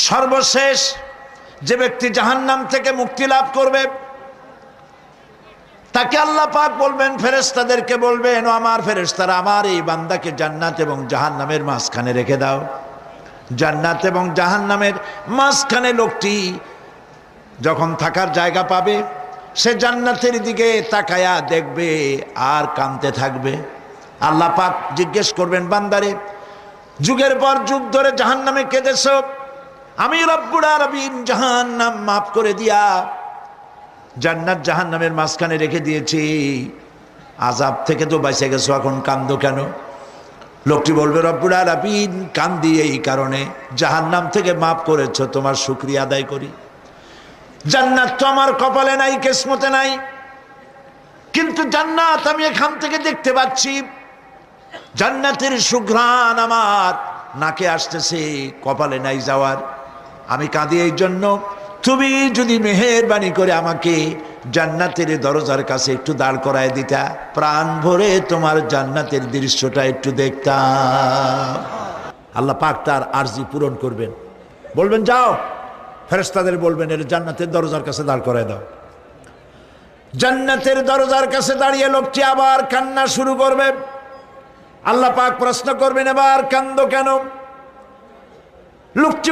সর্বশেষ যে ব্যক্তি জাহান্নাম থেকে মুক্তি লাভ করবে তাকে আল্লাহ পাক বলবেন, ফেরেশতাদেরকে বলবেন, ও আমার ফেরেশতারা, আমার এই বান্দাকে জান্নাত এবং জাহান্নামের মাঝখানে রেখে দাও। জান্নাত এবং জাহান্নামের মাঝখানে লোকটি যখন থাকার জায়গা পাবে, সে জান্নাতের দিকে তাকায়া দেখবে আর কাঁদতে থাকবে। আল্লাহ পাক জিজ্ঞেস করবেন, বান্দারে, যুগের পর যুগ ধরে জাহান্নামে কেঁদেছ, আমি রব্বুল আলামিন জাহান্নাম মাফ করে দিয়া জান্নাত জাহান্নামের মাঝখানে রেখে দিয়েছি, আযাব থেকে তো বেঁচে গেছো, এখন কান্দো কেন? লোকটি বলবে, রব্বুল আলামিন কান্দি এই কারণে, জাহান্নাম থেকে মাফ করেছো, তোমার শুকরিয়া আদায় করি। জান্নাত তো আমার কপালে নাই, কিসমতে নাই, কিন্তু জান্নাত আমি এখান থেকে দেখতে পাচ্ছি, জান্নাতের সুঘ্রাণ আমার নাকে আসতেছে, কপালে নাই যাওয়ার। আমি কাঁদি এই জন্য, তুমি যদি মেহেরবানি করে আমাকে জান্নাতের দরজার কাছে একটু দাঁড় করায় দিতা, প্রাণ ভরে তোমার জান্নাতের দৃশ্যটা একটু দেখতাম। আল্লাহ পাক তার আরজি পূরণ করবেন, বলবেন, যাও, ফেরেশতাদের বলবেন, এর জান্নাতের দরজার কাছে দাঁড় করায় দাও। জান্নাতের দরজার কাছে দাঁড়িয়ে লোকটি আবার কান্না শুরু করবে। আল্লাহ পাক প্রশ্ন করবেন, এবার কান্দো কেন? লোকটি